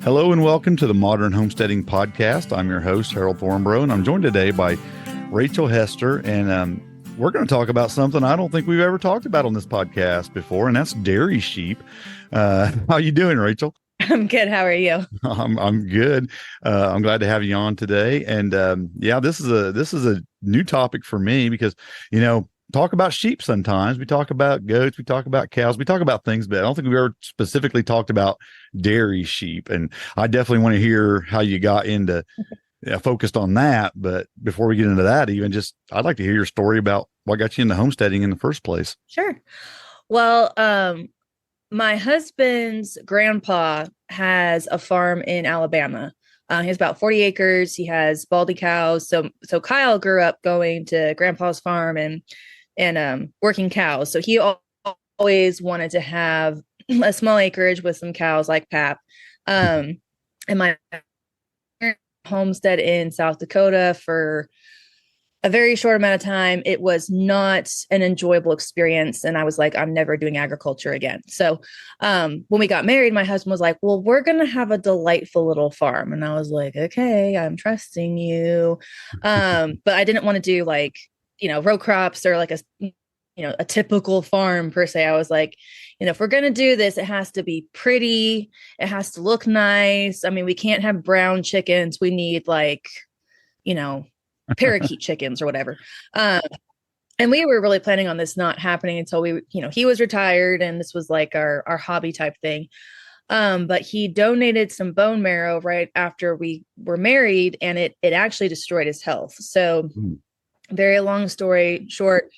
Hello and welcome to the Modern Homesteading Podcast. I'm your host, Harold Thornborough, and I'm joined today by Rachel Hester. And we're going to talk about something I don't think we've ever talked about on this podcast before, and that's dairy sheep. How you doing, Rachel? I'm good. How are you? I'm good. I'm glad to have you on today. And this is a new topic for me because, talk about sheep sometimes. We talk about goats, we talk about cows, we talk about things, but I don't think we've ever specifically talked about dairy sheep. And I definitely want to hear how you got into focused on that. But before we get into that, I'd like to hear your story about what got you into homesteading in the first place. Sure. Well, my husband's grandpa has a farm in Alabama. He has about 40 acres. He has baldy cows. So Kyle grew up going to grandpa's farm and working cows. So he always wanted to have a small acreage with some cows like Pap. And my homestead in South Dakota for a very short amount of time. It was not an enjoyable experience. And I was like, I'm never doing agriculture again. So when we got married, my husband was like, well, we're going to have a delightful little farm. And I was like, okay, I'm trusting you. But I didn't want to do row crops or a typical farm per se. I was like, if we're going to do this, it has to be pretty. It has to look nice. I mean, we can't have brown chickens. We need parakeet chickens or whatever. And we were really planning on this not happening until he was retired and this was like our hobby type thing. But he donated some bone marrow right after we were married and it actually destroyed his health. So very long story short,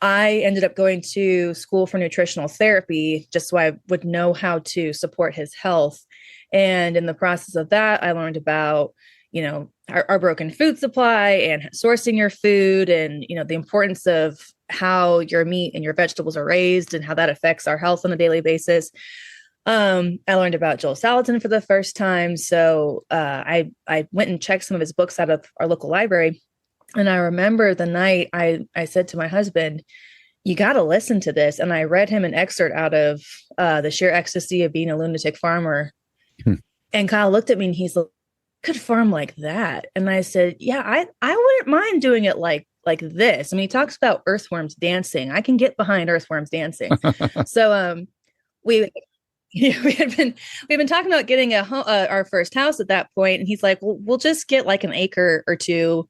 I ended up going to school for nutritional therapy just so I would know how to support his health. And in the process of that, I learned about, our broken food supply and sourcing your food and, the importance of how your meat and your vegetables are raised and how that affects our health on a daily basis. I learned about Joel Salatin for the first time. So I went and checked some of his books out of our local library. And I remember the night I said to my husband, you got to listen to this. And I read him an excerpt out of The Sheer Ecstasy of Being a Lunatic Farmer. And Kyle looked at me and he's like, could farm like that? And I said, yeah, I wouldn't mind doing it like this. I mean, he talks about earthworms dancing. I can get behind earthworms dancing. So we've been talking about getting our first house at that point. And he's like, well, we'll just get like an acre or two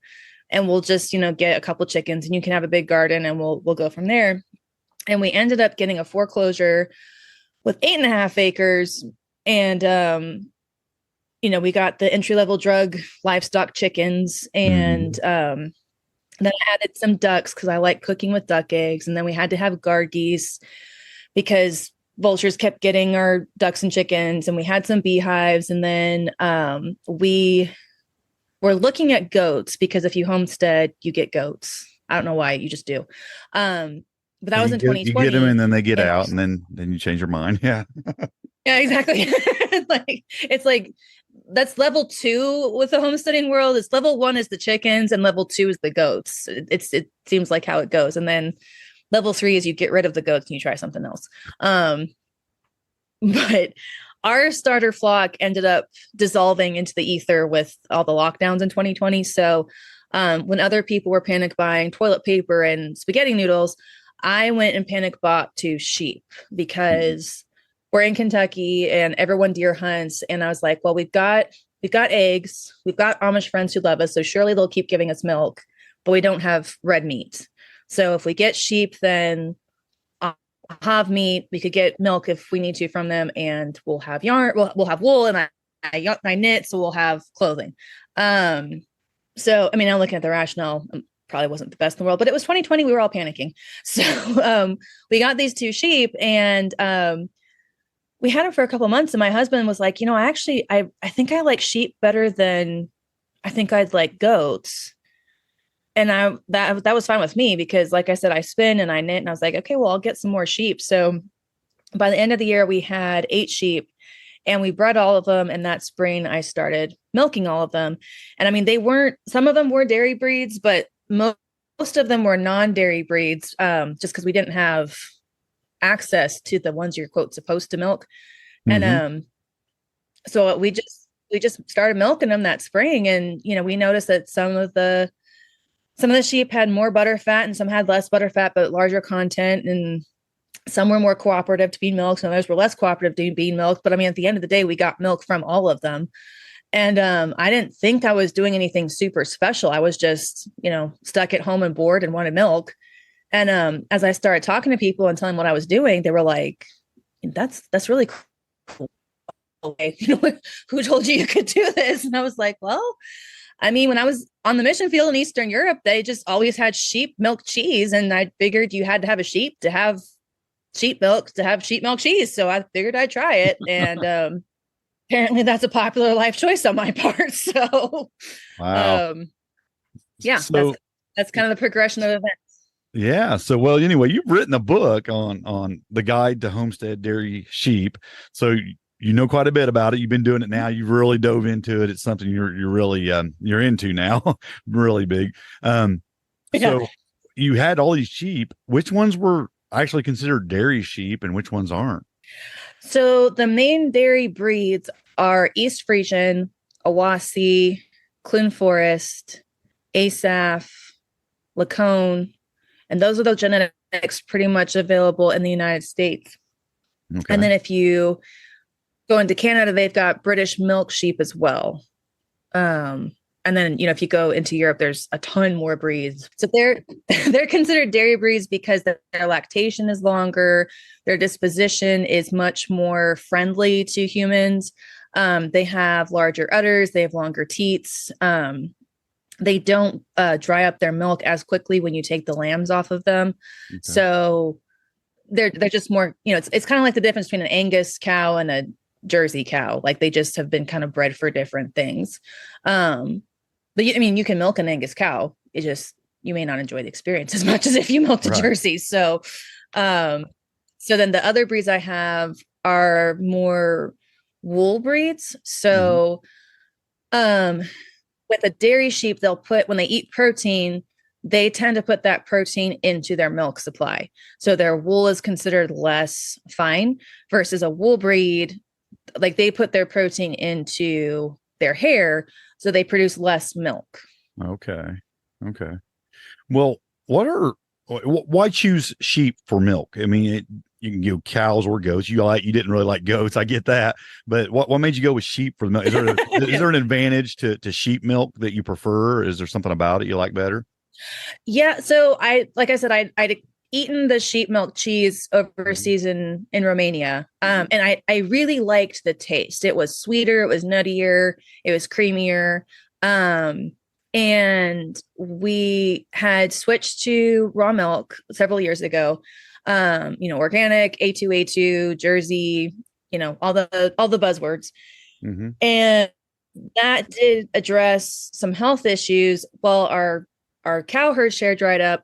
and we'll just, get a couple chickens and you can have a big garden and we'll go from there. And we ended up getting a foreclosure with 8.5 acres. And, we got the entry-level drug livestock chickens and then I added some ducks because I like cooking with duck eggs. And then we had to have guard geese because vultures kept getting our ducks and chickens, and we had some beehives. And then we were looking at goats because if you homestead, you get goats. I don't know why, you just do. But that was in 2020. You get them and then they get out and then you change your mind. Yeah. Yeah, exactly. It's like that's level 2 with the homesteading world. It's level 1 is the chickens and level 2 is the goats. It seems like how it goes. And then level 3 is you get rid of the goats and you try something else. But our starter flock ended up dissolving into the ether with all the lockdowns in 2020. So when other people were panic buying toilet paper and spaghetti noodles, I went and panic bought 2 sheep because we're in Kentucky and everyone deer hunts. And I was like, well, we've got eggs. We've got Amish friends who love us. So surely they'll keep giving us milk, but we don't have red meat. So if we get sheep, then I'll have meat. We could get milk if we need to from them, and we'll have yarn. We'll have wool, and I knit, so we'll have clothing. So I mean, I'm looking at the rationale. Probably wasn't the best in the world, but it was 2020. We were all panicking. So we got these 2 sheep, and we had them for a couple of months. And my husband was like, I think I like sheep better than I think I'd like goats. And that was fine with me because, like I said, I spin and I knit, and I was like, okay, well, I'll get some more sheep. So by the end of the year, we had 8 sheep, and we bred all of them. And that spring, I started milking all of them. And I mean, some of them were dairy breeds, but most of them were non-dairy breeds, just because we didn't have access to the ones you're quote supposed to milk. And So we just started milking them that spring, and we noticed that some of the sheep had more butter fat and some had less butter fat but larger content, and some were more cooperative to being milked, some others were less cooperative to being milked. But I mean, at the end of the day, we got milk from all of them. And I didn't think I was doing anything super special. I was just, stuck at home and bored and wanted milk. And as I started talking to people and telling them what I was doing, they were like, that's really cool. Okay. Who told you could do this? And I was like, well, I mean, when I was on the mission field in Eastern Europe, they just always had sheep milk cheese. And I figured you had to have a sheep to have sheep milk to have sheep milk cheese. So I figured I'd try it. And apparently that's a popular life choice on my part. So, Wow. Yeah, So that's kind of the progression of events. yeah. So well, anyway, you've written a book on the guide to homestead dairy sheep. So you know quite a bit about it. You've been doing it now. You've really dove into it. It's something you're really you're into now, really big. So Yeah. you had all these sheep. Which ones were actually considered dairy sheep, and which ones aren't? So the main dairy breeds are East Frisian, Awasi, Clune Forest, Asaph, Lacone, and those are the genetics pretty much available in the United States. Okay. And then if you go into Canada, they've got British milk sheep as well. And then, if you go into Europe, there's a ton more breeds. So they're considered dairy breeds because their lactation is longer. Their disposition is much more friendly to humans. They have larger udders. They have longer teats. They don't dry up their milk as quickly when you take the lambs off of them. Okay. So they're just more, it's kind of like the difference between an Angus cow and a Jersey cow. Like they just have been kind of bred for different things. But I mean, you can milk an Angus cow. It just, you may not enjoy the experience as much as if you milked a Jersey. So, so then the other breeds I have are more wool breeds. So, with a dairy sheep, when they eat protein, they tend to put that protein into their milk supply. So their wool is considered less fine versus a wool breed. Like they put their protein into their hair, so they produce less milk. Okay. Well, why choose sheep for milk? I mean, you can go cows or goats. You didn't really like goats. I get that. But what made you go with sheep for the milk? Is there an advantage to sheep milk that you prefer? Is there something about it you like better? Yeah. So like I said, I'd eaten the sheep milk cheese overseas in Romania. And I really liked the taste. It was sweeter, it was nuttier, it was creamier. And we had switched to raw milk several years ago. Organic, A2, Jersey, all the buzzwords. Mm-hmm. And that did address some health issues. Well, our cow herd share dried up,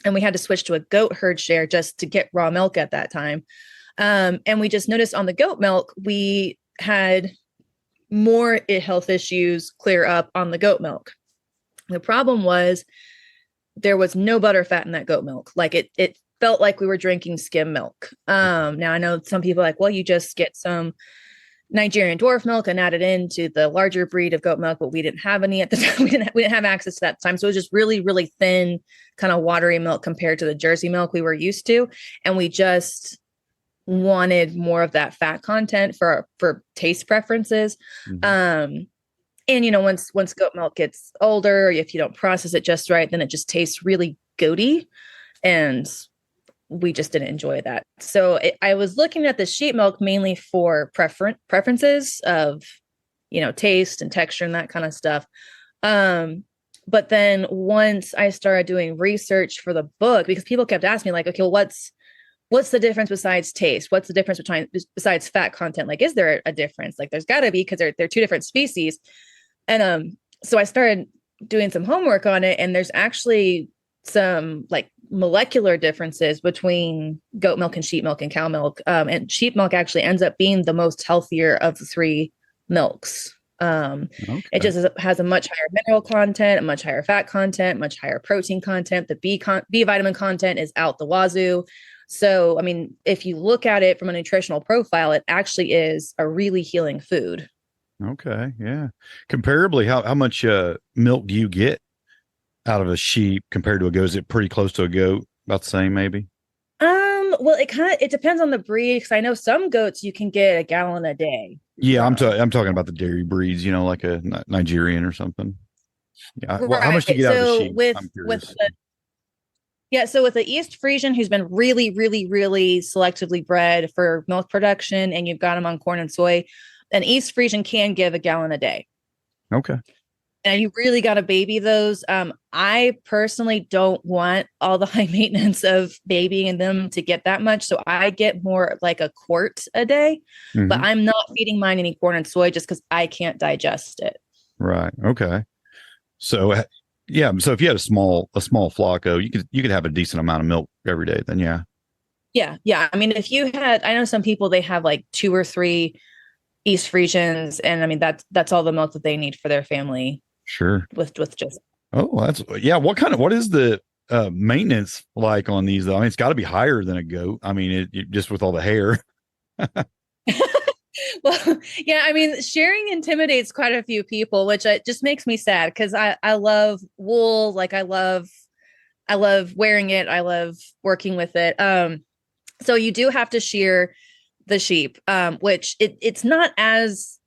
and we had to switch to a goat herd share just to get raw milk at that time. And we just noticed on the goat milk, we had more health issues clear up on the goat milk. The problem was there was no butter fat in that goat milk. Like it felt like we were drinking skim milk. Now I know some people are like, well, you just get some Nigerian dwarf milk and add it into the larger breed of goat milk, but we didn't have any at the time. We didn't have access to that at the time. So it was just really, really thin, kind of watery milk compared to the Jersey milk we were used to. And we just wanted more of that fat content for taste preferences. Mm-hmm. And once goat milk gets older, if you don't process it just right, then it just tastes really goaty. And we just didn't enjoy that. So I was looking at the sheep milk mainly for preferences of, taste and texture and that kind of stuff. But then once I started doing research for the book, because people kept asking me like, okay, well, what's the difference besides taste? What's the difference besides fat content? Like, is there a difference? Like, there's gotta be, because they're two different species. And so I started doing some homework on it, and there's actually some like molecular differences between goat milk and sheep milk and cow milk. And sheep milk actually ends up being the most healthier of the three milks. Okay. It just has a much higher mineral content, a much higher fat content, much higher protein content. The B vitamin content is out the wazoo. So, I mean, if you look at it from a nutritional profile, it actually is a really healing food. Okay. Yeah. Comparably, how much milk do you get out of a sheep compared to a goat? Is it pretty close to a goat? About the same, maybe? Well, it depends on the breed because I know some goats you can get a gallon a day. Yeah, Um, I'm talking about the dairy breeds, like a Nigerian or something. Yeah. Well, how much do you right. get out of a So sheep? I'm with curious. the yeah, so with the East Frisian who's been really, really, really selectively bred for milk production, and you've got them on corn and soy, an East Frisian can give a gallon a day. Okay. And you really got to baby those. I personally don't want all the high maintenance of babying them to get that much. So I get more like a quart a day, but Hmm. I'm not feeding mine any corn and soy just because I can't digest it. Right. Okay. So, yeah. So if you had a small flock, you could have a decent amount of milk every day. Then, yeah. Yeah. Yeah. I mean, if you had, I know some people, they have like two or three East Frisians, and I mean, that's all the milk that they need for their family Sure. with just Oh, that's yeah. What is the maintenance like on these though? I mean, it's got to be higher than a goat. I mean, just with all the hair. well, yeah, I mean, sharing intimidates quite a few people, which just makes me sad because I love wool. Like I love wearing it. I love working with it. So you do have to shear the sheep, which it's not as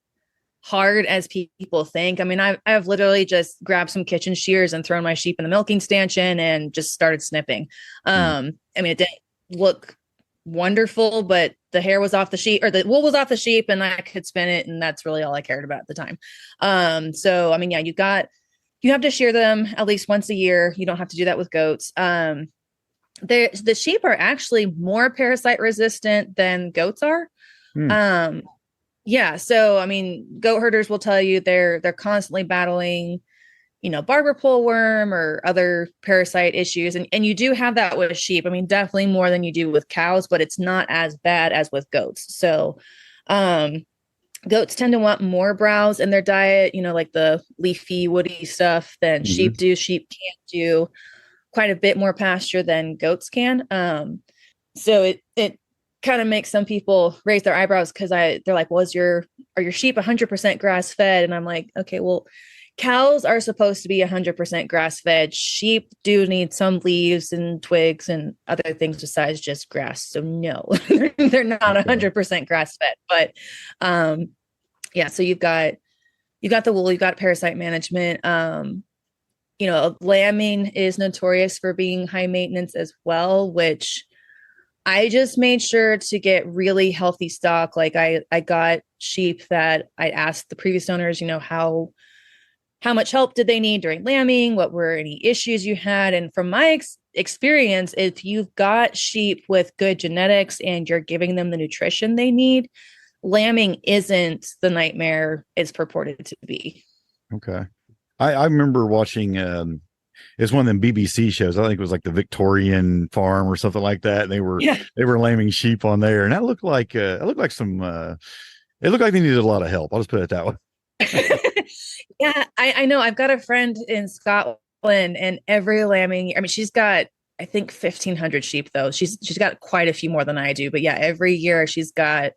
hard as people think. I mean, I've literally just grabbed some kitchen shears and thrown my sheep in the milking stanchion and just started snipping. Mm. I mean, it didn't look wonderful, but the hair was off the sheep or the wool was off the sheep and I could spin it. And that's really all I cared about at the time. So, I mean, yeah, you have to shear them at least once a year. You don't have to do that with goats. The sheep are actually more parasite resistant than goats are. Mm. Um, yeah, so I mean, goat herders will tell you they're constantly battling, barber pole worm or other parasite issues, and you do have that with sheep. I mean, definitely more than you do with cows, but it's not as bad as with goats. So, um, goats tend to want more browse in their diet, like the leafy, woody stuff than Hmm. sheep do. Sheep can't do quite a bit more pasture than goats can. So it kind of makes some people raise their eyebrows because they're like, well, are your sheep 100% grass fed? And I'm like, okay, well, cows are supposed to be 100% grass fed. Sheep do need some leaves and twigs and other things besides just grass. So no, they're not Okay. 100% grass fed. But yeah, so you've got the wool, you've got parasite management. Lambing is notorious for being high maintenance as well, which I just made sure to get really healthy stock. Like I got sheep that I asked the previous owners, how much help did they need during lambing? What were any issues you had? And from my experience, if you've got sheep with good genetics and you're giving them the nutrition they need, lambing isn't the nightmare it's purported to be. Okay. I remember watching it's one of them BBC shows. I think it was like the Victorian Farm or something like that. And Yeah. they were lambing sheep on there, and that looked like it looked like they needed a lot of help. I'll just put it that way. Yeah, I know. I've got a friend in Scotland, and every lambing, I mean, she's got, I think 1,500 sheep though. She's got quite a few more than I do. But yeah, every year she's up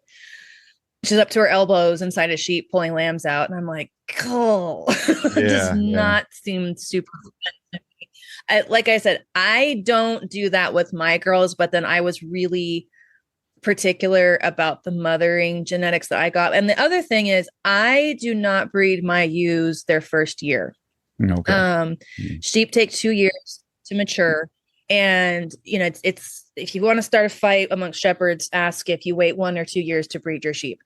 to her elbows inside a sheep pulling lambs out, and I'm like, cool. It does Yeah, yeah. not seem super. Like I said, I don't do that with my girls, but then I was really particular about the mothering genetics that I got. And the other thing is, I do not breed my ewes their first year. Okay. Um, Mm. Sheep take 2 years to mature. And it's if you want to start a fight amongst shepherds, ask if you wait 1 or 2 years to breed your sheep.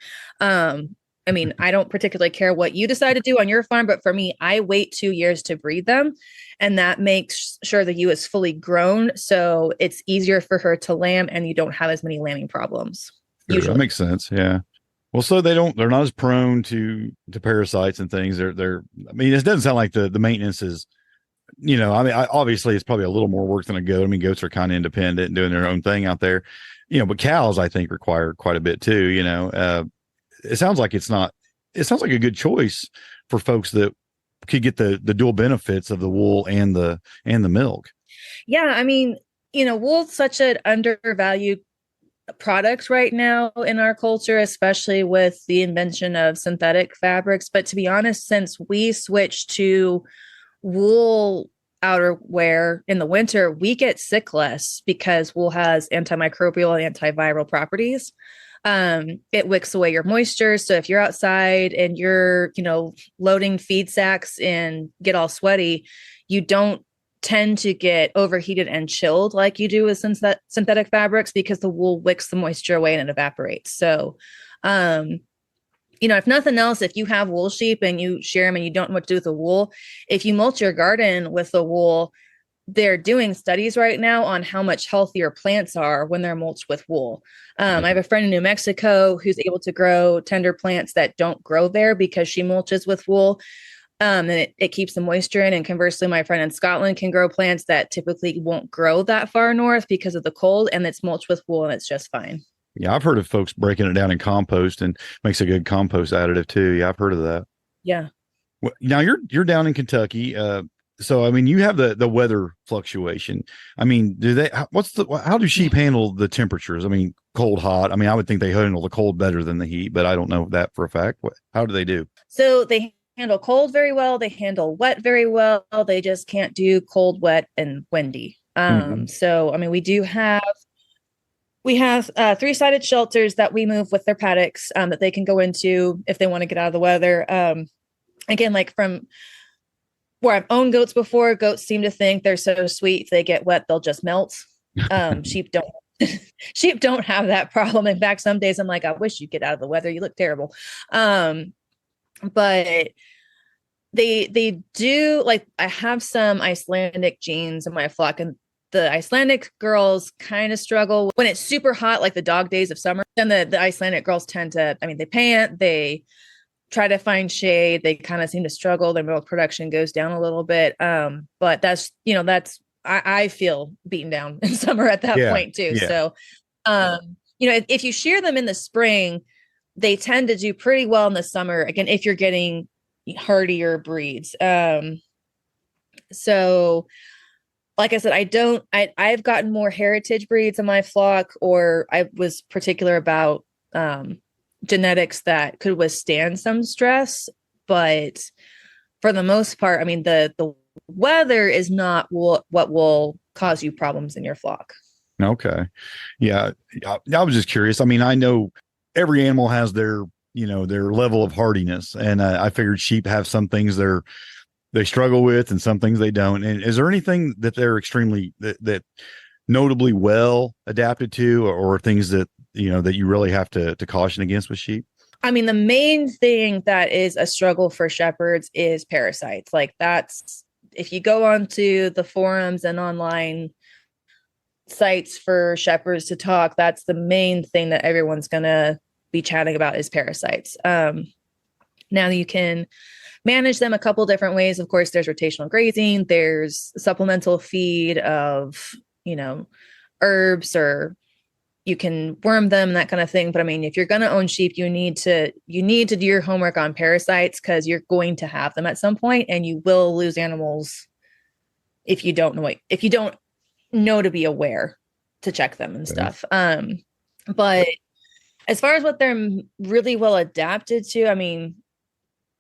I mean, I don't particularly care what you decide to do on your farm, but for me, I wait 2 years to breed them. And that makes sure the ewe is fully grown. So it's easier for her to lamb and you don't have as many lambing problems, Sure, that usually. makes sense. Yeah. Well, so they're not as prone to parasites and things. I mean, it doesn't sound like the maintenance is, I mean, obviously it's probably a little more work than a goat. I mean, goats are kind of independent and doing their own thing out there, but cows, I think, require quite a bit too. It sounds like it sounds like a good choice for folks that could get the dual benefits of the wool and the milk. Yeah, I mean, wool's such an undervalued product right now in our culture, especially with the invention of synthetic fabrics. But to be honest, since we switched to wool outerwear in the winter, we get sick less because wool has antimicrobial and antiviral properties. It wicks away your moisture. So if you're outside and you're, loading feed sacks and get all sweaty, you don't tend to get overheated and chilled like you do with synthetic fabrics because the wool wicks the moisture away and it evaporates. So, if nothing else, if you have wool sheep and you shear them and you don't know what to do with the wool, if you mulch your garden with the wool, they're doing studies right now on how much healthier plants are when they're mulched with wool. I have a friend in New Mexico who's able to grow tender plants that don't grow there because she mulches with wool. And it keeps the moisture in. And conversely, my friend in Scotland can grow plants that typically won't grow that far north because of the cold, and it's mulched with wool and it's just fine. Yeah, I've heard of folks breaking it down in compost and makes a good compost additive too. Yeah, I've heard of that. Yeah. Well, now you're down in Kentucky. So I mean, you have the weather fluctuation. I mean, how do sheep handle the temperatures? I mean, cold, hot. I mean, I would think they handle the cold better than the heat, but I don't know that for a fact. How do they do? So they handle cold very well. They handle wet very well. They just can't do cold, wet, and windy. So I mean, we have 3-sided shelters that we move with their paddocks that they can go into if they want to get out of the weather. Again, like from where I've owned goats before, goats seem to think they're so sweet. If they get wet, they'll just melt. Sheep don't. Sheep don't have that problem. In fact, some days I'm like, I wish you'd get out of the weather. You look terrible. But they do, like, I have some Icelandic genes in my flock, and the Icelandic girls kind of struggle when it's super hot, like the dog days of summer. And the Icelandic girls tend to, they pant, they try to find shade, they kind of seem to struggle. Their milk production goes down a little bit. But I feel beaten down in summer at that point too. Yeah. So, if you shear them in the spring, they tend to do pretty well in the summer. Again, if you're getting hardier breeds. So like I said, I've gotten more heritage breeds in my flock, or I was particular about genetics that could withstand some stress. But for the most part, the weather is not what will cause you problems in your flock. Okay. Yeah. I was just curious. I know every animal has their level of hardiness, and I figured sheep have some things they struggle with and some things they don't. And is there anything that they're extremely that notably well adapted to, or things that that you really have to caution against with sheep? The main thing that is a struggle for shepherds is parasites. Like, that's, if you go onto the forums and online sites for shepherds to talk, that's the main thing that everyone's going to be chatting about is parasites. Now you can manage them a couple different ways. Of course, there's rotational grazing, there's supplemental feed of, herbs, or you can worm them, that kind of thing. But if you're going to own sheep, you need to do your homework on parasites, because you're going to have them at some point, and you will lose animals if you don't know to be aware to check them and stuff. But as far as what they're really well adapted to,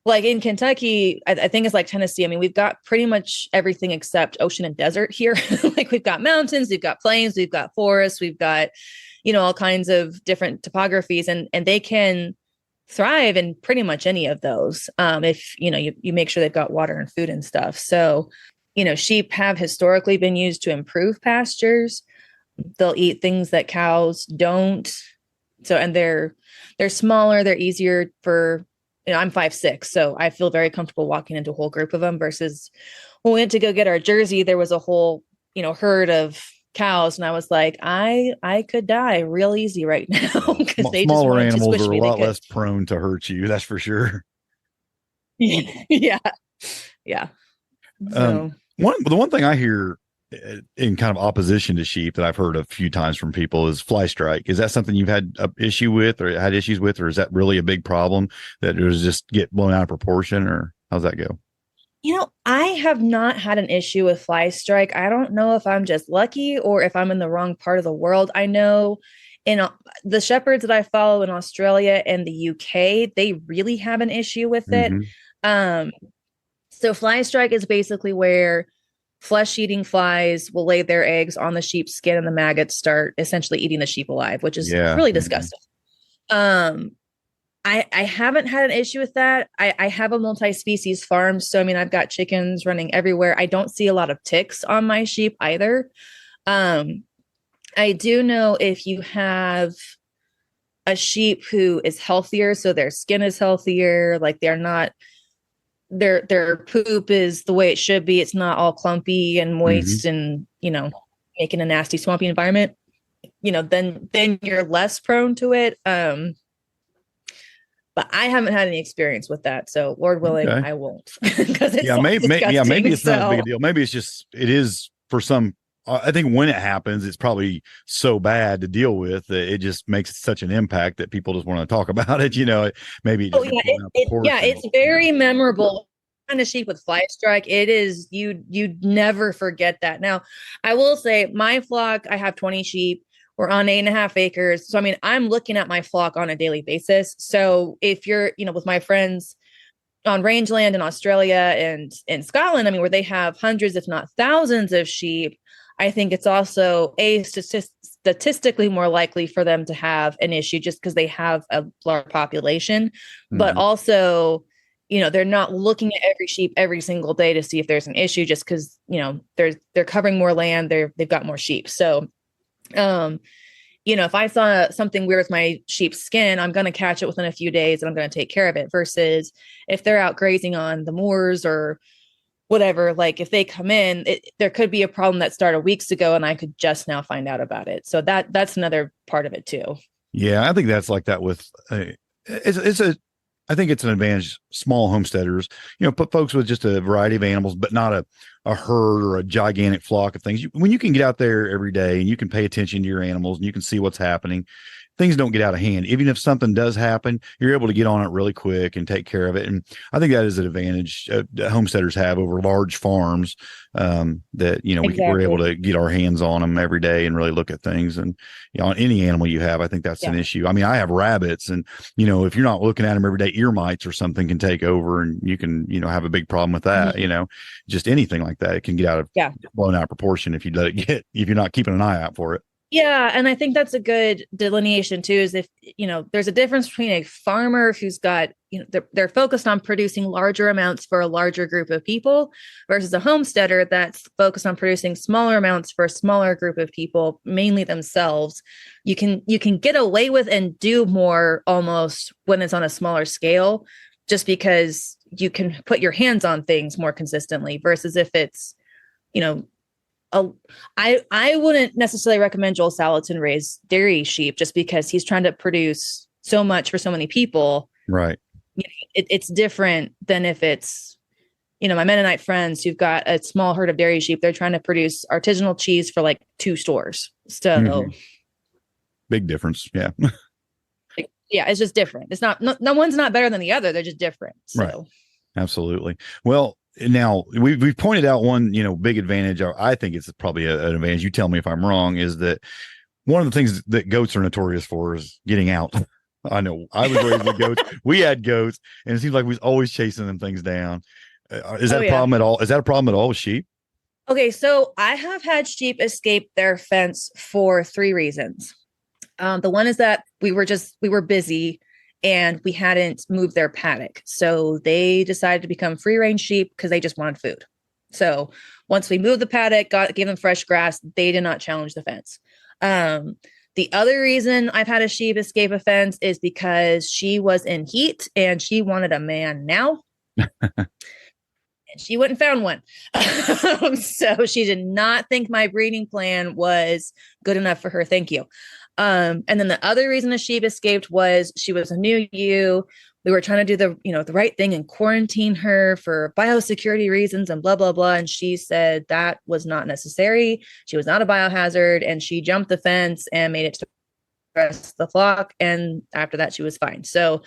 like in Kentucky, I think it's like Tennessee. We've got pretty much everything except ocean and desert here. Like, we've got mountains, we've got plains, we've got forests, we've got, all kinds of different topographies, and they can thrive in pretty much any of those. If, you make sure they've got water and food and stuff. So, sheep have historically been used to improve pastures. They'll eat things that cows don't. So, and they're smaller, they're easier for, I'm 5'6", so I feel very comfortable walking into a whole group of them, versus when we went to go get our Jersey, there was a whole, herd of cows. And I was like, I could die real easy right now, because they smaller just animals are a lot less prone to hurt you. That's for sure. Yeah. Yeah. So. The one thing I hear in kind of opposition to sheep that I've heard a few times from people is Flystrike. Is that something you've had an issue with, or had issues with, or is that really a big problem that it was just get blown out of proportion, or how's that go? I have not had an issue with fly strike. I don't know if I'm just lucky or if I'm in the wrong part of the world. I know in the shepherds that I follow in Australia and the UK, they really have an issue with it. Hmm. Um, so fly strike is basically where flesh-eating flies will lay their eggs on the sheep's skin and the maggots start essentially eating the sheep alive, which is Yeah. really Hmm. disgusting. Um, I haven't had an issue with that. I have a multi-species farm, so I mean I've got chickens running everywhere. I don't see a lot of ticks on my sheep either. Um, I do know if you have a sheep who is healthier, so their skin is healthier, like they're not their poop is the way it should be. It's not all clumpy and Hmm. moist and, making a nasty swampy environment, then you're less prone to it. But I haven't had any experience with that. So Lord willing, Okay. I won't because it Yeah, sounds yeah, maybe disgusting. it's not as big a So deal. Maybe it is for some. I think when it happens, it's probably so bad to deal with that it just makes such an impact that people just want to talk about it. Maybe it oh just yeah, gets blown out of yeah, proportion. it's very memorable. Kind of sheep with fly strike. It is you'd never forget that. Now, I will say my flock, I have 20 sheep. We're on 8.5 acres. So I mean, I'm looking at my flock on a daily basis. So if you're, with my friends on rangeland in Australia and in Scotland, I mean, where they have hundreds, if not thousands of sheep, I think it's also statistically more likely for them to have an issue just because they have a large population, but Hmm. also, they're not looking at every sheep every single day to see if there's an issue just because, they're covering more land, they've got more sheep. So, um, if I saw something weird with my sheep's skin, I'm going to catch it within a few days and I'm going to take care of it. Versus if they're out grazing on the moors or whatever, like if they come in, there could be a problem that started weeks ago and I could just now find out about it. So that's another part of it too. Yeah, I think that's like that with it's a I think it's an advantage small homesteaders, put folks with just a variety of animals, but not a herd or a gigantic flock of things. When you can get out there every day and you can pay attention to your animals and you can see what's happening, things don't get out of hand. Even if something does happen, you're able to get on it really quick and take care of it. And I think that is an advantage that homesteaders have over large farms, that, we're able Exactly. to get our hands on them every day and really look at things. And, on any animal you have, I think that's Yeah. an issue. I mean, I have rabbits and, if you're not looking at them every day, ear mites or something can take over and you can, have a big problem with that, Mhm. just anything like that. It can get Yeah. blown out of proportion if you let it if you're not keeping an eye out for it. Yeah, and I think that's a good delineation too. Is if there's a difference between a farmer who's got they're focused on producing larger amounts for a larger group of people versus a homesteader that's focused on producing smaller amounts for a smaller group of people, mainly themselves. You can get away with and do more almost when it's on a smaller scale, just because you can put your hands on things more consistently. Versus if it's you know a, I wouldn't necessarily recommend Joel Salatin raise dairy sheep just because he's trying to produce so much for so many people. Right. It's different than if it's my Mennonite friends who've got a small herd of dairy sheep. They're trying to produce artisanal cheese for like 2 stores. So Mhm. Big difference. Yeah. yeah, it's just different. It's not no one's not better than the other. They're just different. Right. So Absolutely. Well, now we've pointed out one, big advantage. Or I think it's probably an advantage. You tell me if I'm wrong. Is that one of the things that goats are notorious for is getting out. I know I was raised with goats. We had goats, and it seems like we was always chasing them things down. Is oh that a yeah. problem at all? Is that a problem at all with sheep? Okay, so I have had sheep escape their fence for 3 reasons. The one is that we were busy and we hadn't moved their paddock. So they decided to become free range sheep because they just wanted food. So once we moved the paddock, gave them fresh grass, they did not challenge the fence. Um, the other reason I've had a sheep escape a fence is because she was in heat and she wanted a man now. And she went and found one. So she did not think my breeding plan was good enough for her. Thank you. And then the other reason the sheep escaped was she was a new ewe. We were trying to do the right thing and quarantine her for biosecurity reasons and blah blah blah. And she said that was not necessary. She was not a biohazard, and she jumped the fence and made it to the rest of the flock. And after that, she was fine. So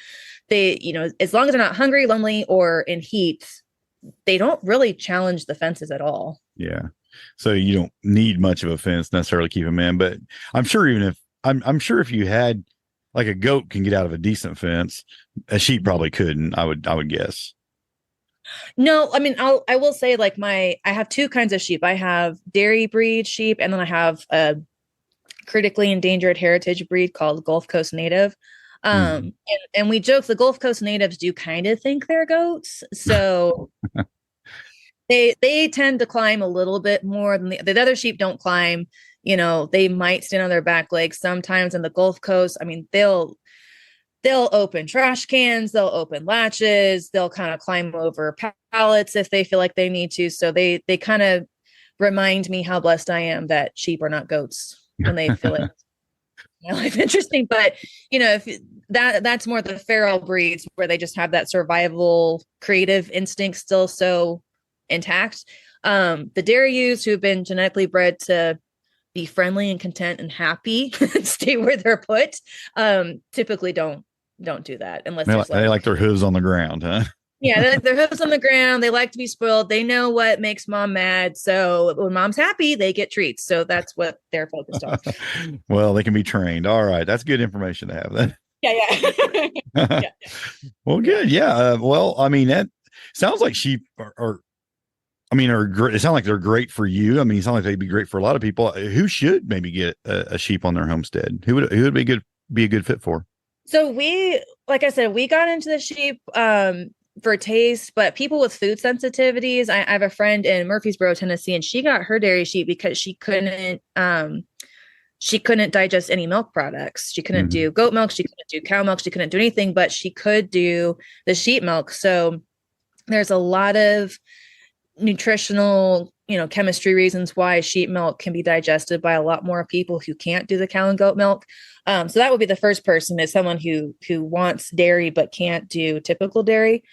they, as long as they're not hungry, lonely, or in heat, they don't really challenge the fences at all. Yeah. So you don't need much of a fence necessarily to keep them in, but I'm sure even if I'm sure if you had like a goat can get out of a decent fence, a sheep probably couldn't. I would guess. No, I mean, I will say like I have two kinds of sheep. I have dairy breed sheep, and then I have a critically endangered heritage breed called Gulf Coast Native. Mm. And we joke the Gulf Coast natives do kind of think they're goats. So they tend to climb a little bit more than the other sheep don't climb. You know, they might stand on their back legs sometimes in the Gulf Coast. I mean, they'll open trash cans, they'll open latches, they'll kind of climb over pallets if they feel like they need to. So they kind of remind me how blessed I am that sheep are not goats when they feel like my life interesting. But you know, if that's more the feral breeds where they just have that survival creative instinct still so intact. The dairy ewes who've been genetically bred to be friendly and content and happy stay where they're put, typically don't do that unless They like their hooves on the ground, huh? yeah, their hooves on the ground. They like to be spoiled. They know what makes mom mad. So when mom's happy, they get treats. So that's what they're focused on. Well, they can be trained. All right. That's good information to have then. Yeah, yeah. Yeah. Well, good. Yeah. Well, I mean, that sounds like sheep are great. It sounds like they're great for you. I mean, it sounds like they'd be great for a lot of people. Who should maybe get a sheep on their homestead? Who would be a good fit for? So like I said, we got into the sheep for taste, but people with food sensitivities. I have a friend in Murfreesboro, Tennessee, and she got her dairy sheep because she couldn't digest any milk products. She couldn't do goat milk, she couldn't do cow milk, she couldn't do anything, but she could do the sheep milk. So there's a lot of nutritional, chemistry reasons why sheep milk can be digested by a lot more people who can't do the cow and goat milk. So that would be the first person, is someone who wants dairy but can't do typical dairy.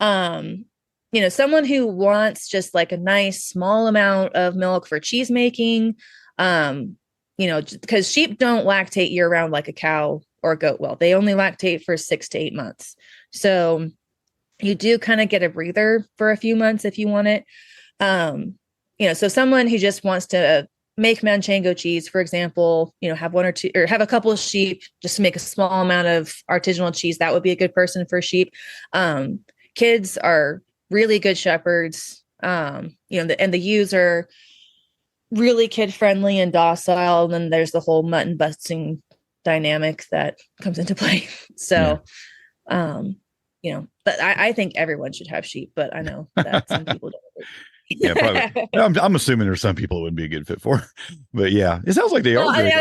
Someone who wants just like a nice small amount of milk for cheese making. Because sheep don't lactate year round like a cow or a goat will. They only lactate for 6 to 8 months. So you do kind of get a breather for a few months if you want it. So someone who just wants to make Manchego cheese, for example, have one or two, or have a couple of sheep just to make a small amount of artisanal cheese, that would be a good person for sheep. Kids are really good shepherds. And the ewes are really kid friendly and docile. And then there's the whole mutton busting dynamic that comes into play. So, but I think everyone should have sheep, but I know that some people don't. Yeah, probably. I'm assuming there's some people it would be a good fit for, but yeah, it sounds like they are great.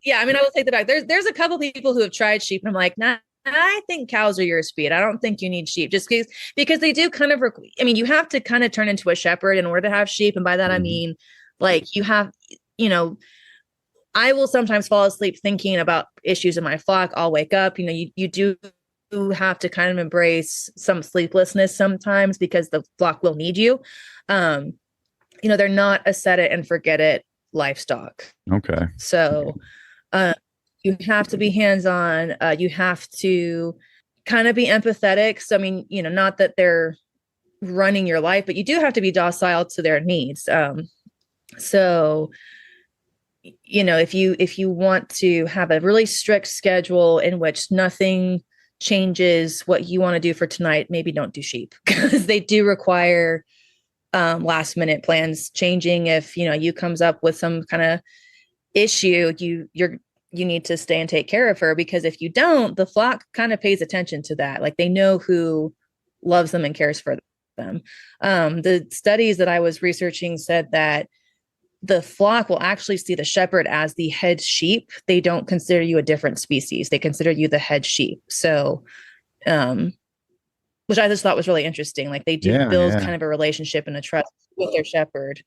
Yeah. I mean, I will take that back. There's a couple people who have tried sheep, and I'm like, nah, I think cows are your speed. I don't think you need sheep, just because they do kind of. You have to kind of turn into a shepherd in order to have sheep, and by that I mean, like you have, I will sometimes fall asleep thinking about issues in my flock. I'll wake up. You do have to kind of embrace some sleeplessness sometimes because the flock will need you. They're not a set it and forget it livestock. Okay. So you have to be hands-on. You have to kind of be empathetic. So, not that they're running your life, but you do have to be docile to their needs. So, if you want to have a really strict schedule in which nothing changes what you want to do for tonight, maybe don't do sheep, because they do require last minute plans changing. If you comes up with some kind of issue, you need to stay and take care of her, because if you don't, the flock kind of pays attention to that. Like they know who loves them and cares for them. The studies that I was researching said that the flock will actually see the shepherd as the head sheep. They don't consider you a different species. They consider you the head sheep. So, which I just thought was really interesting. Like they do build kind of a relationship and a trust with their shepherd.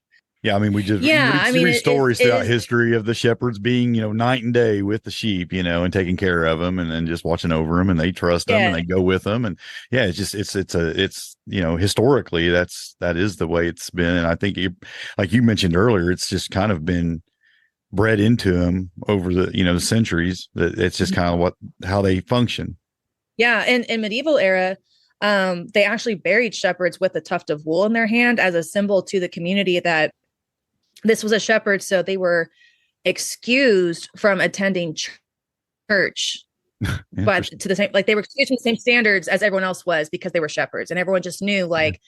Yeah, we read stories throughout history of the shepherds being, night and day with the sheep, and taking care of them, and then just watching over them, and they trust them and they go with them, and it's historically that is the way it's been, and I think like you mentioned earlier, it's just kind of been bred into them over the centuries. That it's just kind of how they function. Yeah, in medieval era, they actually buried shepherds with a tuft of wool in their hand as a symbol to the community that this was a shepherd. So they were excused from attending church, but to the same, like they were excused from the same standards as everyone else was because they were shepherds, and everyone just knew like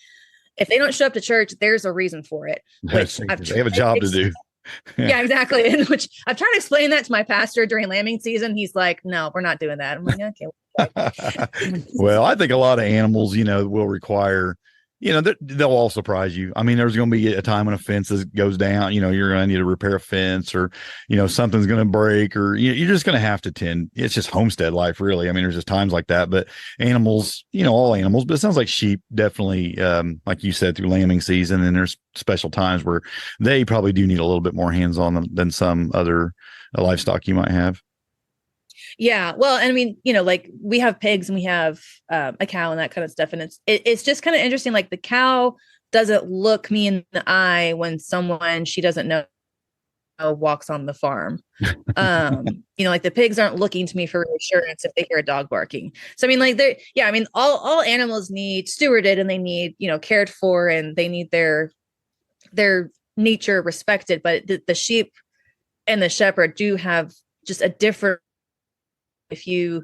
if they don't show up to church, there's a reason for it. Which they have a job to do. Yeah, exactly. And which I've tried to explain that to my pastor during lambing season. He's like, "No, we're not doing that." I'm like, "Okay." Well, I think a lot of animals, will require, they'll all surprise you. I mean, there's going to be a time when a fence goes down, you're going to need to repair a fence, or, something's going to break, or you're just going to have to tend. It's just homestead life, really. I mean, there's just times like that, but animals, all animals, but it sounds like sheep definitely, like you said, through lambing season, and there's special times where they probably do need a little bit more hands-on than some other livestock you might have. Yeah. Well, and I mean, like we have pigs and we have a cow and that kind of stuff. And it's just kind of interesting. Like the cow doesn't look me in the eye when someone she doesn't know walks on the farm. Like the pigs aren't looking to me for reassurance if they hear a dog barking. So, I mean, like all animals need stewarded, and they need, cared for, and they need their nature respected. But the sheep and the shepherd do have just a different, if you're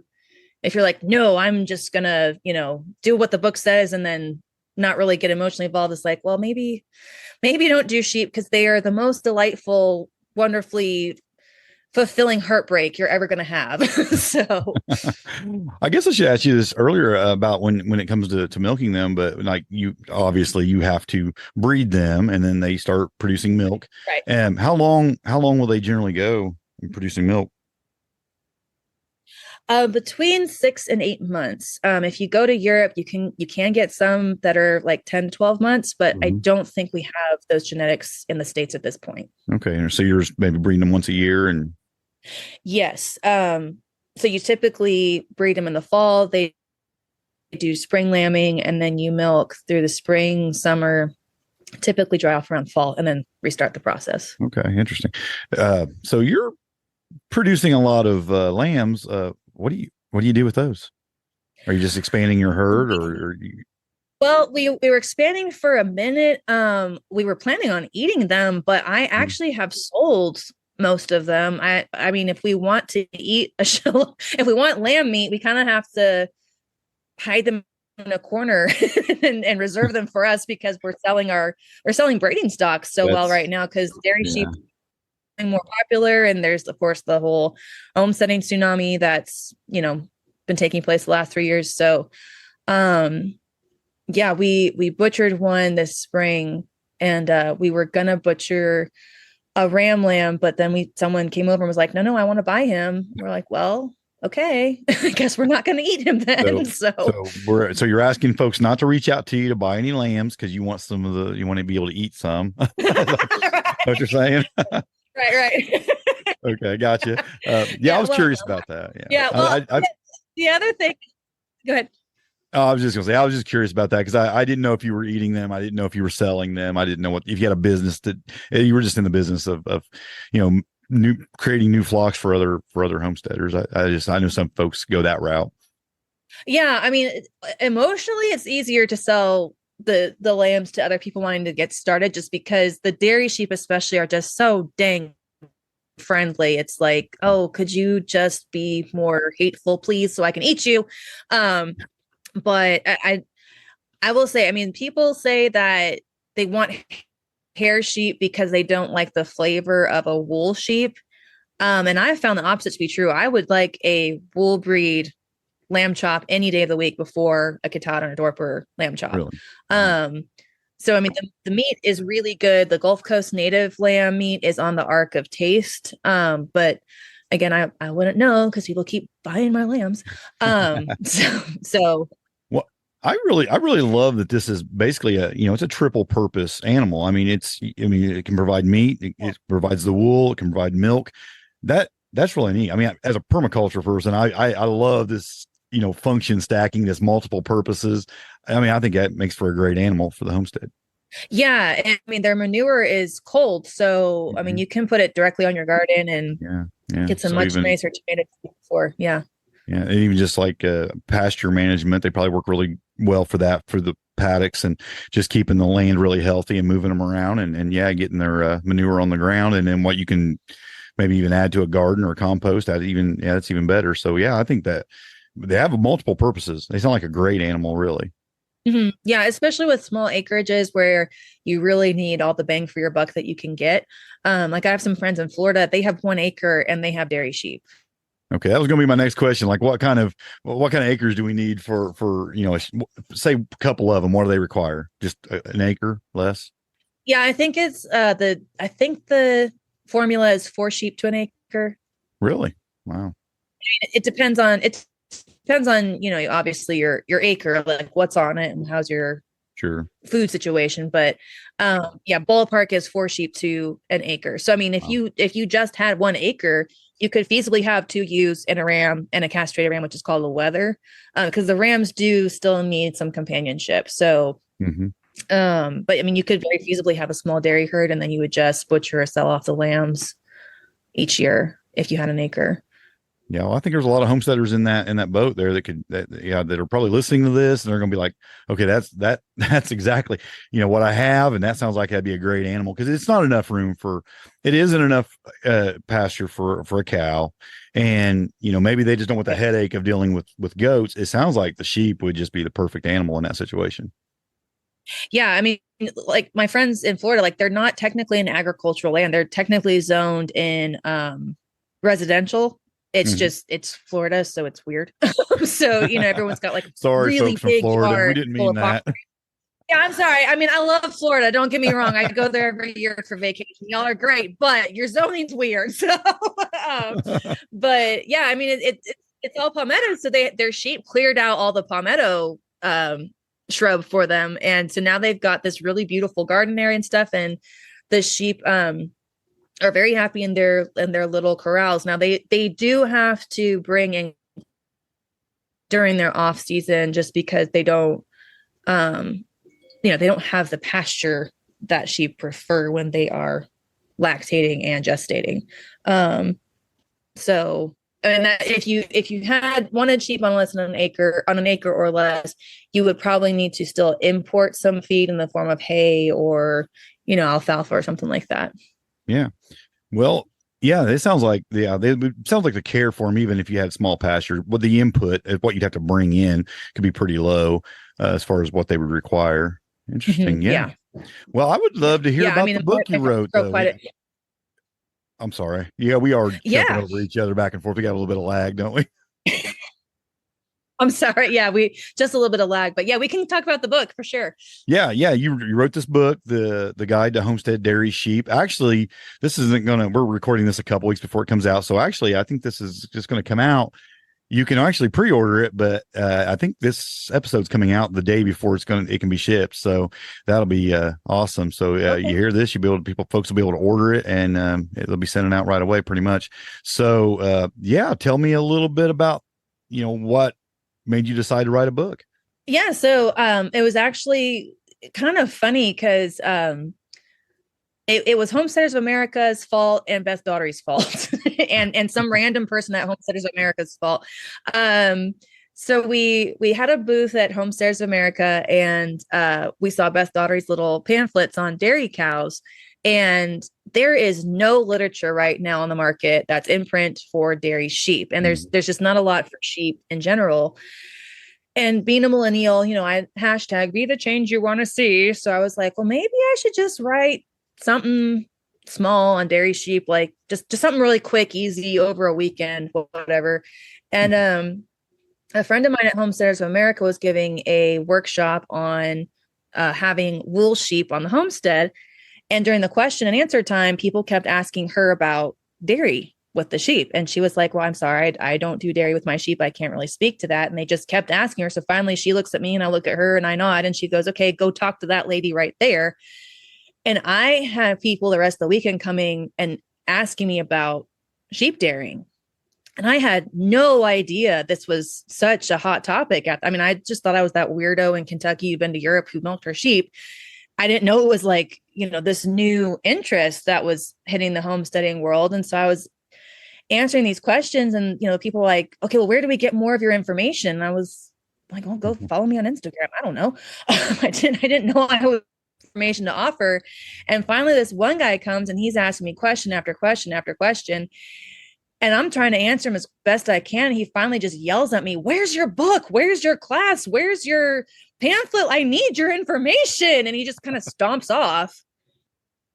like, no, I'm just gonna, do what the book says and then not really get emotionally involved. It's like, well, maybe don't do sheep, because they are the most delightful, wonderfully fulfilling heartbreak you're ever going to have. So I guess I should ask you this earlier about when it comes to milking them, but like you have to breed them and then they start producing milk. Right. And how long will they generally go in producing milk? Between 6 and 8 months. If you go to Europe, you can get some that are like 10 to 12 months, but I don't think we have those genetics in the States at this point. Okay. So you're maybe breeding them once a year and. Yes. So you typically breed them in the fall. They do spring lambing, and then you milk through the spring, summer, typically dry off around fall, and then restart the process. Okay. Interesting. So you're producing a lot of lambs. What do you do with those? Are you just expanding your herd, or Well, we were expanding for a minute. We were planning on eating them, but I actually have sold most of them. I mean, if we want to eat if we want lamb meat, we kind of have to hide them in a corner and reserve them for us, because we're selling breeding stock so well right now, because dairy sheep more popular, and there's of course the whole homesteading tsunami that's been taking place the last 3 years. So we butchered one this spring, and we were gonna butcher a ram lamb, but then someone came over and was like, no, I want to buy him. We're like, well, okay, I guess we're not going to eat him then. So you're asking folks not to reach out to you to buy any lambs, because you want you want to be able to eat some. What you're saying? Right. Okay, gotcha. I was curious about that. Well, the other thing, go ahead. I was just gonna say, I was just curious about that, because I didn't know if you were eating them. I didn't know if you were selling them. I didn't know if you had a business that you were just in the business of creating new flocks for other homesteaders. I know some folks go that route. Yeah, I mean, emotionally, it's easier to sell the lambs to other people wanting to get started, just because the dairy sheep especially are just so dang friendly. It's like, oh, could you just be more hateful, please, so I can eat you? But I will say, I mean, people say that they want hair sheep because they don't like the flavor of a wool sheep. And I found the opposite to be true. I would like a wool breed lamb chop any day of the week before a Katahdin or Dorper lamb chop. Really? So, I mean, the meat is really good. The Gulf Coast native lamb meat is on the arc of taste. But again, I wouldn't know, because people keep buying my lambs. So I really love that this is basically it's a triple purpose animal. I mean, it can provide meat, it provides the wool, it can provide milk. That's really neat. I mean, as a permaculture person, I love this, function stacking, this multiple purposes. I mean, I think that makes for a great animal for the homestead. Yeah. And I mean, their manure is cold. So, I mean, you can put it directly on your garden and get some much nicer tomatoes for. Yeah. Yeah. And even just like pasture management, they probably work really well for that, for the paddocks, and just keeping the land really healthy and moving them around, and yeah, getting their manure on the ground, and then what you can maybe even add to a garden or compost. That even, yeah, that's even better. So yeah, I think that they have multiple purposes. They sound like a great animal, really. Yeah, especially with small acreages where you really need all the bang for your buck that you can get. Like I have some friends in Florida, they have 1 acre and they have dairy sheep. Okay, that was going to be my next question. Like, what kind of acres do we need for say a couple of them? What do they require? Just an acre less? Yeah, I think it's I think the formula is 4 sheep to an acre. Really? Wow. It depends on, obviously your acre, like what's on it and how's your Sure. food situation. But yeah, ballpark is 4 sheep to an acre. So I mean, if Wow. you just had 1 acre, you could feasibly have 2 ewes and a ram and a castrated ram, which is called a wether, because the rams do still need some companionship. So Hmm. but I mean, you could very feasibly have a small dairy herd, and then you would just butcher or sell off the lambs each year if you had an acre. Yeah, well, I think there's a lot of homesteaders in that boat there that are probably listening to this, and they're going to be like, okay, that's exactly what I have, and that sounds like that'd be a great animal, because it's not enough room for, it isn't enough pasture for a cow, and maybe they just don't want the headache of dealing with goats. It sounds like the sheep would just be the perfect animal in that situation. Yeah, I mean, like my friends in Florida, like they're not technically in agricultural land. They're technically zoned in residential. It's Hmm. just it's Florida, so it's weird. So, everyone's got like Sorry, really folks from big Florida, we yard didn't full mean of farm. that. Yeah, I'm sorry. I mean, I love Florida. Don't get me wrong. I go there every year for vacation. Y'all are great, but your zoning's weird. So, um, but yeah, I mean, it's all palmetto. So their sheep cleared out all the palmetto shrub for them, and so now they've got this really beautiful garden area and stuff. And the sheep are very happy in their little corrals. Now they do have to bring in during their off season, just because they don't um they don't have the pasture that sheep prefer when they are lactating and gestating. So and that if you had wanted sheep on less than an acre or less, you would probably need to still import some feed in the form of hay or alfalfa or something like that. Yeah. Well, yeah, it sounds like, it sounds like the care for them, even if you had small pasture, with the input of what you'd have to bring in, could be pretty low as far as what they would require. Interesting. Yeah. Yeah. Well, I would love to hear Yeah, I about mean, the book you my friends wrote, wrote though. quite a I'm sorry. Yeah, we are jumping yeah. over each other back and forth. We got a little bit of lag, don't we? I'm sorry. Yeah, we just a little bit of lag, but yeah, we can talk about the book for sure. Yeah, yeah. You wrote this book, the Guide to Homestead Dairy Sheep. Actually, this isn't gonna. We're recording this a couple weeks before it comes out, so actually, I think this is just going to come out. You can actually pre-order it, but I think this episode's coming out the day before it can be shipped. So that'll be awesome. So you Okay. hear this, folks will be able to order it, and it'll be sending out right away, pretty much. So yeah, tell me a little bit about what made you decide to write a book. Yeah, so it was actually kind of funny because it was Homesteaders of America's fault and Beth Daugherty's fault, and some random person at Homesteaders of America's fault. Um, so we had a booth at Homesteaders of America, and we saw Beth Daugherty's little pamphlets on dairy cows. And there is no literature right now on the market that's in print for dairy sheep, and Mhm. there's just not a lot for sheep in general. And being a millennial, I hashtag be the change you want to see. So I was like, well, maybe I should just write something small on dairy sheep, like just something really quick, easy over a weekend, whatever. And a friend of mine at Homesteaders of America was giving a workshop on having wool sheep on the homestead. And during the question and answer time, people kept asking her about dairy with the sheep. And she was like, well, I'm sorry, I don't do dairy with my sheep. I can't really speak to that. And they just kept asking her. So finally she looks at me and I look at her and I nod, and she goes, okay, go talk to that lady right there. And I had people the rest of the weekend coming and asking me about sheep dairying. And I had no idea this was such a hot topic. I mean, I just thought I was that weirdo in Kentucky who'd been to Europe who milked her sheep. I didn't know it was like, this new interest that was hitting the homesteading world. And so I was answering these questions, and people were like, okay, well, where do we get more of your information? And I was like, oh, go follow me on Instagram. I don't know. I didn't know I had information to offer. And finally, this one guy comes and he's asking me question after question after question. And I'm trying to answer him as best I can. He finally just yells at me, "Where's your book? Where's your class? Where's your pamphlet? I need your information." And he just kind of stomps off.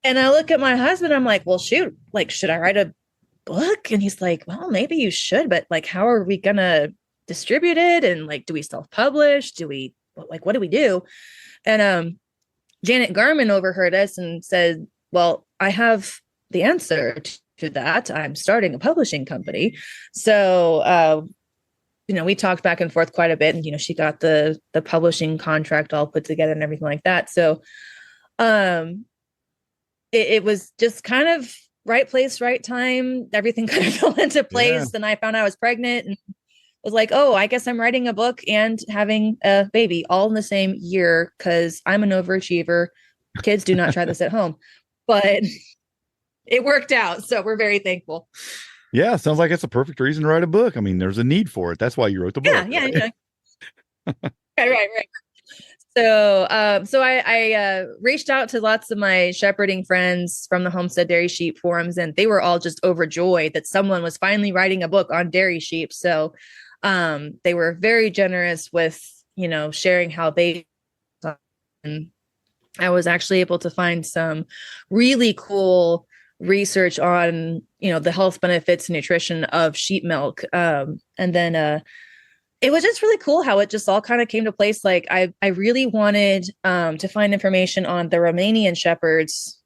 And I look at my husband, I'm like, well, shoot, like, should I write a book? And he's like, well, maybe you should, but like, how are we gonna distribute it? And like, do we self-publish? What do we do? And Janet Garman overheard us and said, well, I have the answer to that. I'm starting a publishing company. So we talked back and forth quite a bit, and she got the publishing contract all put together and everything like that. So it was just kind of right place, right time. Everything kind of fell into place. And I found out I was pregnant and was like, oh, I guess I'm writing a book and having a baby all in the same year because I'm an overachiever. Kids, do not try this at home. But it worked out. So we're very thankful. Yeah, sounds like it's a perfect reason to write a book. I mean, there's a need for it. That's why you wrote the book. Yeah, right? Right. So I reached out to lots of my shepherding friends from the Homestead Dairy Sheep forums, and they were all just overjoyed that someone was finally writing a book on dairy sheep. So they were very generous with, sharing how they, and I was actually able to find some really cool research on, the health benefits and nutrition of sheep milk. And then it was just really cool how it just all kind of came to place. Like I really wanted to find information on the Romanian shepherds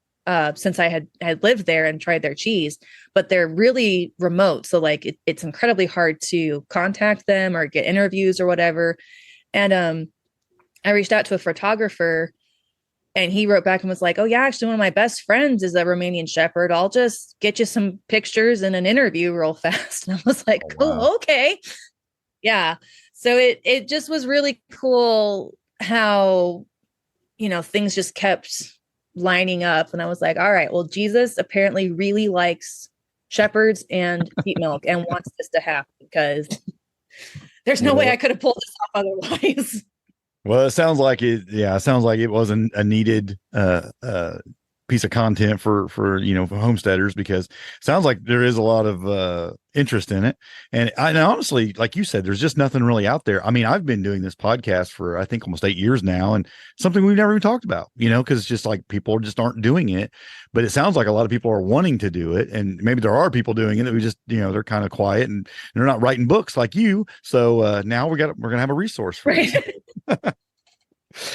since I had lived there and tried their cheese, but they're really remote. So like it's incredibly hard to contact them or get interviews or whatever. And I reached out to a photographer and he wrote back and was like, oh yeah, actually one of my best friends is a Romanian shepherd. I'll just get you some pictures and an interview real fast. And I was like, cool, wow. Okay. Yeah. So it just was really cool how, things just kept lining up. And I was like, all right, well, Jesus apparently really likes shepherds and sheep milk and wants this to happen because there's no way I could have pulled this off otherwise. Well, it sounds like it. Yeah, it sounds like it wasn't a needed piece of content for homesteaders, because it sounds like there is a lot of interest in it. And honestly, like you said, there's just nothing really out there. I mean, I've been doing this podcast for I think almost 8 years now, and something we've never even talked about. Because it's just like people just aren't doing it. But it sounds like a lot of people are wanting to do it, and maybe there are people doing it that we just they're kind of quiet and they're not writing books like you. So now we're gonna have a resource for you.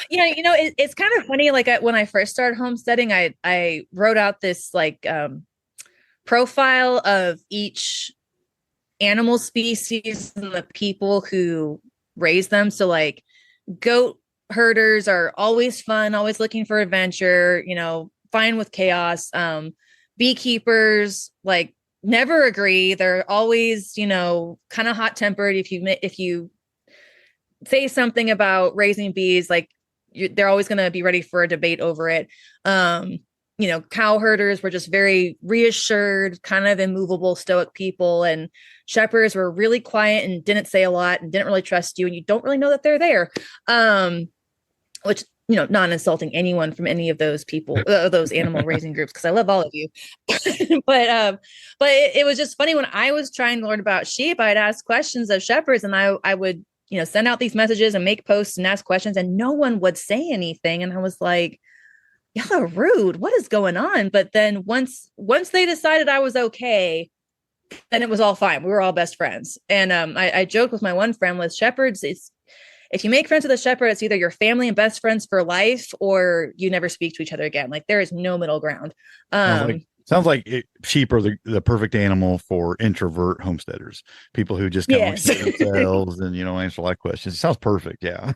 Yeah, it's kind of funny. Like when I first started homesteading, I wrote out this like profile of each animal species and the people who raise them. So like goat herders are always fun, always looking for adventure, fine with chaos. Beekeepers like never agree. They're always, kind of hot tempered. If you say something about raising bees, like they're always going to be ready for a debate over it. Cow herders were just very reassured, kind of immovable, stoic people. And shepherds were really quiet and didn't say a lot and didn't really trust you. And you don't really know that they're there. Which, not insulting anyone from any of those people, those animal raising groups, because I love all of you. But it was just funny when I was trying to learn about sheep, I'd ask questions of shepherds, and I would send out these messages and make posts and ask questions, and no one would say anything. And I was like, y'all are rude. What is going on? But then once they decided I was okay, then it was all fine. We were all best friends. And I joked with my one friend with shepherds. It's, if you make friends with a shepherd, it's either your family and best friends for life, or you never speak to each other again. Like there is no middle ground. Sounds like sheep are the perfect animal for introvert homesteaders, people who just kind of look at themselves and, answer a lot of questions. It sounds perfect. Yeah.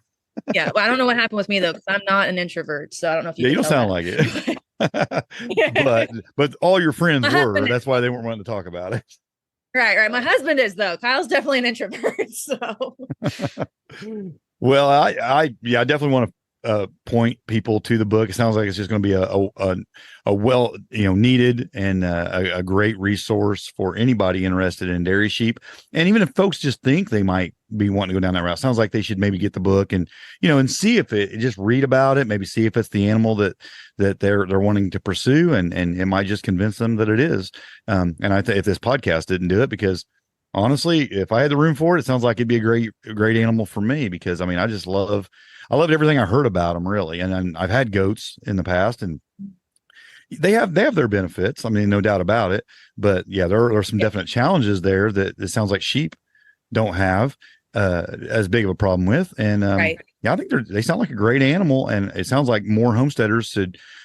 Yeah. Well, I don't know what happened with me though, because I'm not an introvert. So I don't know if you don't sound like it. but all your friends were. That's why they weren't wanting to talk about it. Right. My husband is though. Kyle's definitely an introvert. So well, I definitely want to point people to the book. It sounds like it's just going to be a well, needed and a great resource for anybody interested in dairy sheep. And even if folks just think they might be wanting to go down that route, sounds like they should maybe get the book and, and see if just read about it, maybe see if it's the animal that they're wanting to pursue, and it might just convince them that it is. And I think if this podcast didn't do it, because honestly, if I had the room for it, it sounds like it'd be a great animal for me, because I mean, I loved everything I heard about them, really. And I've had goats in the past, and they have their benefits. I mean, no doubt about it. But yeah, there are some definite challenges there that it sounds like sheep don't have as big of a problem with. And Right. yeah, I think they sound like a great animal, and it sounds like more homesteaders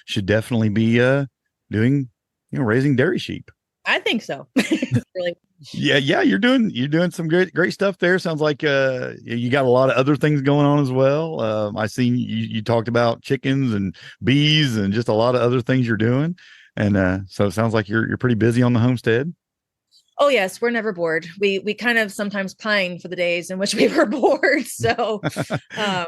should definitely be doing, raising dairy sheep. I think so. Really. Yeah, you're doing some great stuff there. Sounds like you got a lot of other things going on as well. I seen you talked about chickens and bees and just a lot of other things you're doing, and so it sounds like you're pretty busy on the homestead. Oh yes, we're never bored. We kind of sometimes pine for the days in which we were bored. So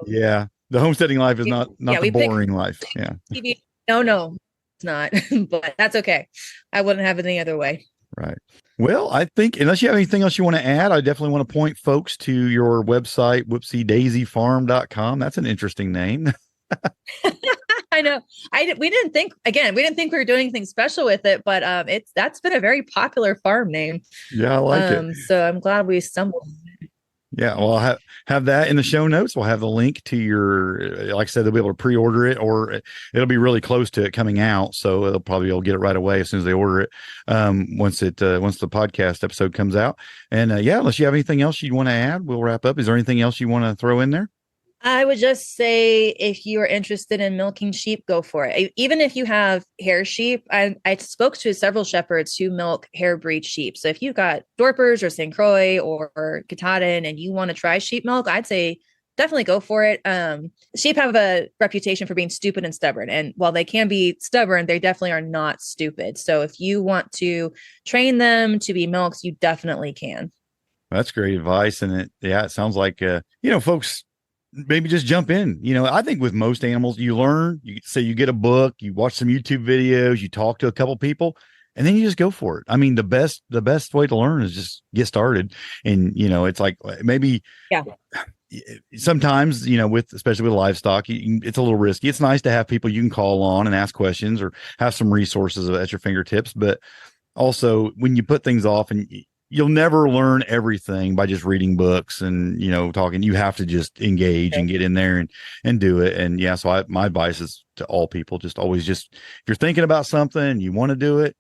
Yeah, the homesteading life is not the boring life. Yeah. TV. No, it's not. But that's okay. I wouldn't have it any other way. Right. Well, I think unless you have anything else you want to add, I definitely want to point folks to your website, whoopsiedaisyfarm.com. That's an interesting name. I know. We didn't think we were doing anything special with it, but that's been a very popular farm name. Yeah, I like it. So I'm glad we stumbled. Yeah, well, I'll have that in the show notes. We'll have the link to your, like I said, they'll be able to pre-order it, or it'll be really close to it coming out. So they'll get it right away as soon as they order it. Once the podcast episode comes out. And yeah, unless you have anything else you want to add, we'll wrap up. Is there anything else you want to throw in there? I would just say, if you are interested in milking sheep, go for it. Even if you have hair sheep, I spoke to several shepherds who milk hair breed sheep. So if you've got Dorpers or St. Croix or Katahdin and you want to try sheep milk, I'd say definitely go for it. Sheep have a reputation for being stupid and stubborn. And while they can be stubborn, they definitely are not stupid. So if you want to train them to be milks, you definitely can. That's great advice. And it sounds like, folks, maybe just jump in. I think with most animals, you learn, you get a book, you watch some YouTube videos, you talk to a couple people, and then you just go for it. I mean, the best way to learn is just get started. And, it's like maybe sometimes, especially with livestock, it's a little risky. It's nice to have people you can call on and ask questions or have some resources at your fingertips. But also when you put things off, and you'll never learn everything by just reading books and, talking. You have to just engage and get in there and do it. And yeah, so my advice is to all people, just always if you're thinking about something and you want to do it,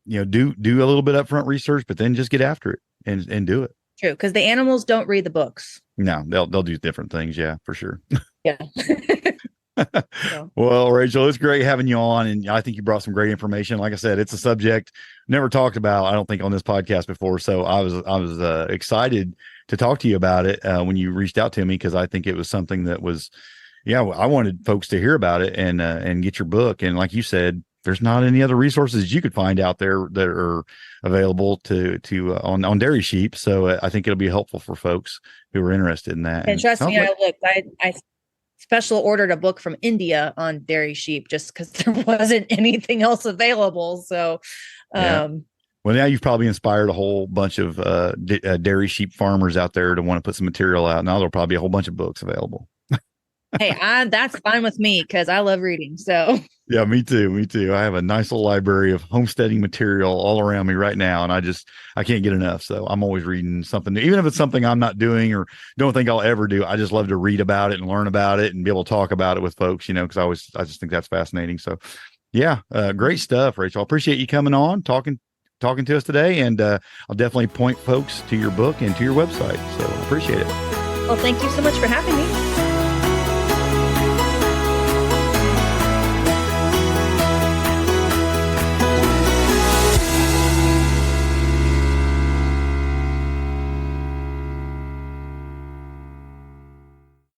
do a little bit upfront research, but then just get after it and do it. True. Because the animals don't read the books. No, they'll do different things. Yeah, for sure. Yeah. Well, Rachel, it's great having you on, and I think you brought some great information. Like I said, it's a subject never talked about, I don't think, on this podcast before. So I was excited to talk to you about it when you reached out to me, because I think it was something that was, I wanted folks to hear about it and get your book. And like you said, there's not any other resources you could find out there that are available on dairy sheep. So I think it'll be helpful for folks who are interested in that. And trust me, I special ordered a book from India on dairy sheep just because there wasn't anything else available. So, well, now you've probably inspired a whole bunch of dairy sheep farmers out there to want to put some material out. Now there'll probably be a whole bunch of books available. Hey, that's fine with me because I love reading. So yeah, me too. I have a nice little library of homesteading material all around me right now, and I can't get enough. So I'm always reading something new. Even if it's something I'm not doing or don't think I'll ever do. I just love to read about it and learn about it and be able to talk about it with folks, because I just think that's fascinating. So yeah, great stuff, Rachel. I appreciate you coming on, talking to us today, and I'll definitely point folks to your book and to your website. So I appreciate it. Well, thank you so much for having me.